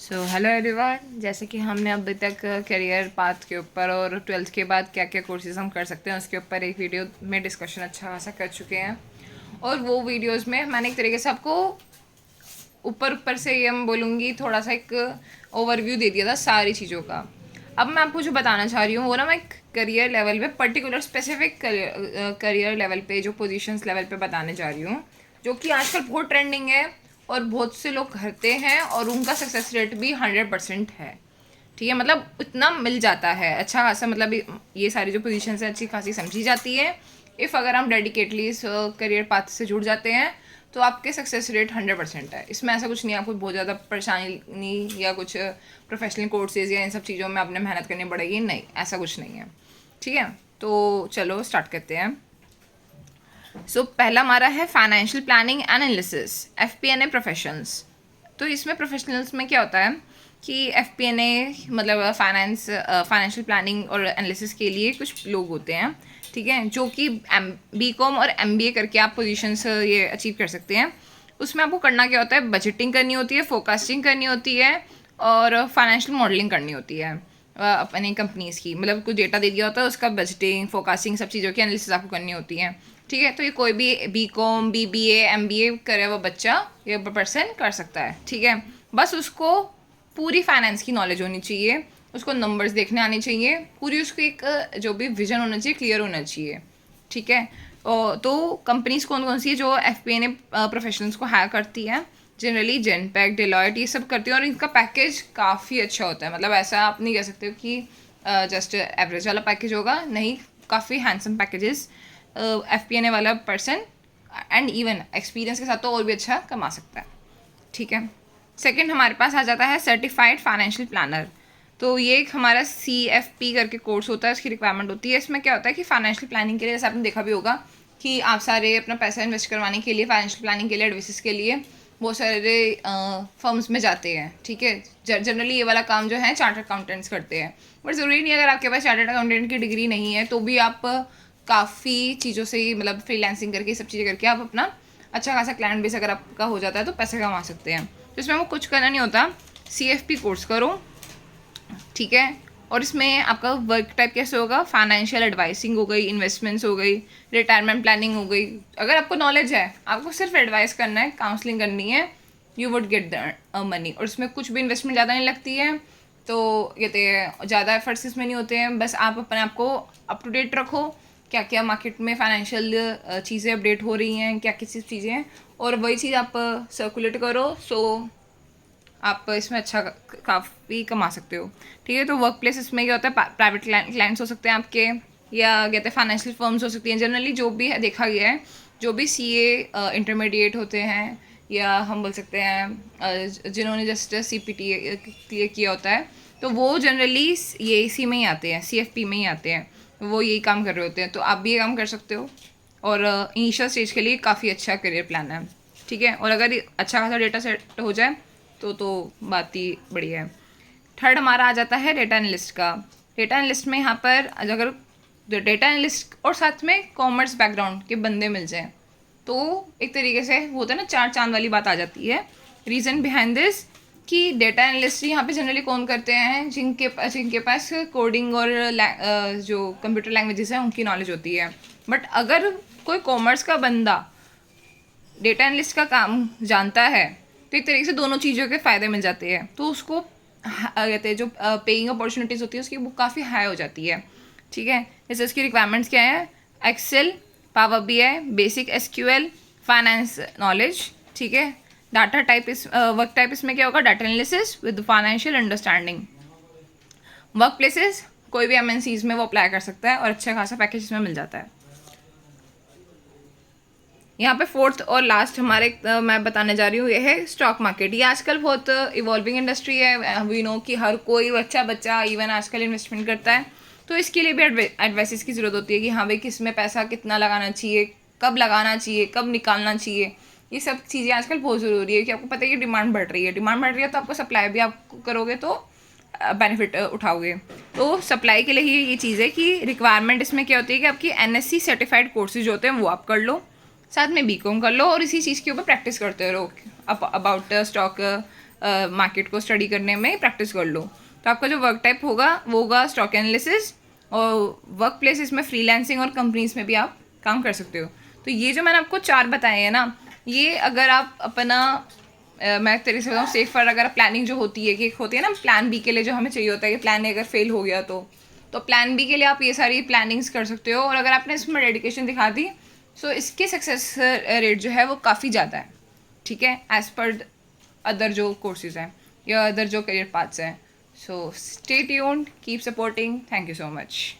Hello everyone. जैसे कि हमने अभी तक करियर पाथ के ऊपर और ट्वेल्थ के बाद क्या क्या कोर्सेज हम कर सकते हैं उसके ऊपर एक वीडियो में डिस्कशन अच्छा खासा कर चुके हैं। और वो वीडियोस में मैंने एक तरीके से आपको ऊपर ऊपर से ये मैं बोलूँगी थोड़ा सा एक ओवरव्यू दे दिया था सारी चीज़ों का। अब मैं आपको जो बताना चाह रही हूँ वो ना मैं करियर लेवल पे पर्टिकुलर स्पेसिफिक करियर लेवल पे जो पोजीशंस लेवल पे बताने जा रही हूँ, जो कि आजकल बहुत ट्रेंडिंग है और बहुत से लोग करते हैं और उनका सक्सेस रेट भी 100% है। ठीक है, मतलब इतना मिल जाता है अच्छा खासा, मतलब ये सारी जो पोजीशन है अच्छी खासी समझी जाती है। इफ़ अगर हम डेडिकेटली इस करियर पाथ से जुड़ जाते हैं तो आपके सक्सेस रेट 100% है। इसमें ऐसा कुछ नहीं है आपको बहुत ज़्यादा परेशानी या कुछ प्रोफेशनल कोर्सेज या इन सब चीज़ों में आपने मेहनत करनी पड़ेगी, नहीं ऐसा कुछ नहीं है। ठीक है, तो चलो स्टार्ट करते हैं। पहला हमारा है financial planning analysis, FP&A professions. तो इसमें प्रोफेशनल्स में क्या होता है कि FP&A मतलब फाइनेंशियल प्लानिंग और एनालिसिस के लिए कुछ लोग होते हैं, ठीक है, जो कि BCom और MBA करके आप पोजीशंस ये अचीव कर सकते हैं। उसमें आपको करना क्या होता है, बजटिंग करनी होती है, फोकास्टिंग करनी होती है और फाइनेंशियल मॉडलिंग करनी होती है अपनी कंपनीज़ की। मतलब कुछ डेटा दे दिया होता है, उसका बजटिंग फोकास्टिंग सब चीज़ों की एनालिसिस आपको करनी होती है। ठीक है, तो ये कोई भी BCom BBA MBA करे वो बच्चा ये पर्सन कर सकता है। ठीक है, बस उसको पूरी फाइनेंस की नॉलेज होनी चाहिए, उसको नंबर्स देखने आने चाहिए, पूरी उसको एक जो भी विजन होना चाहिए क्लियर होना चाहिए। ठीक है, तो कंपनीज कौन कौन सी है जो FP&A प्रोफेशनल्स को हायर करती है, जनरली जेनपैक डेलॉयट ये सब करती है और इनका पैकेज काफ़ी अच्छा होता है। मतलब ऐसा आप नहीं कह सकते हो कि जस्ट एवरेज वाला पैकेज होगा, नहीं, काफ़ी हैंडसम पैकेजेस FP&A वाला पर्सन एंड इवन एक्सपीरियंस के साथ तो और भी अच्छा कमा सकता है। ठीक है, सेकंड हमारे पास आ जाता है सर्टिफाइड फाइनेंशियल प्लानर। तो ये एक हमारा CFP करके कोर्स होता है, उसकी रिक्वायरमेंट होती है। इसमें क्या होता है कि फाइनेंशियल प्लानिंग के लिए, जैसे आपने देखा भी होगा कि आप सारे अपना पैसा इन्वेस्ट करवाने के लिए, फाइनेंशियल प्लानिंग के लिए, एडवाइस के लिए बहुत सारे फर्म्स में जाते हैं। ठीक है, जनरली ये वाला काम जो है चार्टर्ड अकाउंटेंट्स करते हैं, बट ज़रूरी नहीं, अगर आपके पास चार्टर्ड अकाउंटेंट की डिग्री नहीं है तो भी आप काफ़ी चीज़ों से ही मतलब फ्रीलांसिंग करके सब चीज़ें करके आप अपना अच्छा खासा क्लाइंट बेस अगर आपका हो जाता है तो पैसे कमा सकते हैं। तो इसमें आपको कुछ करना नहीं होता, CFP कोर्स करो, ठीक है, और इसमें आपका वर्क टाइप कैसे होगा, फाइनेंशियल एडवाइसिंग हो गई, इन्वेस्टमेंट्स हो गई, रिटायरमेंट प्लानिंग हो गई। अगर आपको नॉलेज है, आपको सिर्फ एडवाइस करना है, काउंसलिंग करनी है, you would get the money. और उसमें कुछ भी इन्वेस्टमेंट ज़्यादा नहीं लगती है, तो कहते हैं ज़्यादा एफर्ट्स इसमें नहीं होते हैं। बस आप अपने आप को अप टू डेट रखो, क्या क्या मार्केट में फाइनेंशियल चीज़ें अपडेट हो रही हैं, क्या किस चीज़ें हैं, और वही चीज़ आप सर्कुलेट करो। सो आप इसमें अच्छा काफ़ी कमा सकते हो। ठीक है, तो वर्क प्लेस इसमें क्या होता है, प्राइवेट क्लाइंट्स हो सकते हैं आपके, या कहते हैं फाइनेंशियल फर्म्स हो सकती हैं। जनरली जो भी है देखा गया है, जो भी CA इंटरमीडिएट होते हैं, या हम बोल सकते हैं जिन्होंने जस्ट CPT क्लियर किया होता है, तो वो जनरली ये इसी में ही आते हैं, CFP में ही आते हैं, वो यही काम कर रहे होते हैं। तो आप भी ये काम कर सकते हो और इनिशियल स्टेज के लिए काफ़ी अच्छा करियर प्लान है। ठीक है, और अगर अच्छा खासा डेटा सेट हो जाए तो बात ही बढ़िया है। थर्ड हमारा आ जाता है डेटा एनालिस्ट का। डेटा एनालिस्ट में यहाँ पर अगर डेटा एनालिस्ट और साथ में कॉमर्स बैकग्राउंड के बंदे मिल जाएं तो एक तरीके से वो होता है ना, चार चांद वाली बात आ जाती है। रीज़न बिहाइंड दिस कि डेटा एनालिस्ट यहाँ पे जनरली कौन करते हैं, जिनके पास कोडिंग और जो कंप्यूटर लैंग्वेजेस हैं उनकी नॉलेज होती है। बट अगर कोई कॉमर्स का बंदा डेटा एनालिस्ट का काम जानता है तो एक तरीके से दोनों चीज़ों के फ़ायदे मिल जाते हैं, तो उसको कहते हैं जो पेइंग अपॉर्चुनिटीज़ होती है उसकी वो काफ़ी हाई हो जाती है। ठीक है, जैसे उसकी रिक्वायरमेंट्स क्या है, excel, power BI, basic SQL, finance knowledge. ठीक है, डाटा टाइप वर्क टाइप इसमें क्या होगा, data analysis with financial understanding. Work places कोई भी MNCs में वो अप्लाई कर सकता है और अच्छा खासा पैकेज इसमें मिल जाता है। यहाँ पे फोर्थ और लास्ट हमारे मैं बताने जा रही हूँ, ये है स्टॉक मार्केट। ये आजकल बहुत इवॉल्विंग इंडस्ट्री है। वी नो कि हर कोई बच्चा इवन आजकल इन्वेस्टमेंट करता है, तो इसके लिए भी एडवाइसेस की ज़रूरत होती है कि हाँ भाई किस में पैसा कितना लगाना चाहिए, कब लगाना चाहिए, कब निकालना चाहिए। ये सब चीज़ें आजकल बहुत ज़रूरी है कि आपको पता है कि डिमांड बढ़ रही है तो आपको सप्लाई भी आप करोगे तो बेनिफिट उठाओगे। तो सप्लाई के लिए ही ये चीज़ है कि रिक्वायरमेंट इसमें क्या होती है कि आपकी NSE सर्टिफाइड कोर्सेज होते हैं वो आप कर लो, साथ में BCom कर लो और इसी चीज़ के ऊपर प्रैक्टिस करते रहो अबाउट स्टॉक मार्केट को स्टडी करने में प्रैक्टिस कर लो। तो आपका जो वर्क टाइप होगा वो होगा स्टॉक एनालिसिस, और वर्क प्लेसेस में फ्रीलांसिंग और कंपनीज में भी आप काम कर सकते हो। तो ये जो मैंने आपको 4 बताए हैं ना, ये अगर आप अपना मैं तेरे से बताऊँ सेफ फॉर, अगर प्लानिंग जो होती है कि एक होती है ना प्लान बी के लिए जो हमें चाहिए होता है कि प्लान ए अगर फेल हो गया तो प्लान बी के लिए आप ये सारी प्लानिंग्स कर सकते हो। और अगर आपने इसमें डेडिकेशन दिखा दी सो इसकी सक्सेस रेट जो है वो काफ़ी ज़्यादा है, ठीक है, एज़ पर अदर जो कोर्सेज हैं या अदर जो करियर पाथ्स हैं। So stay tuned, keep supporting, thank you so much.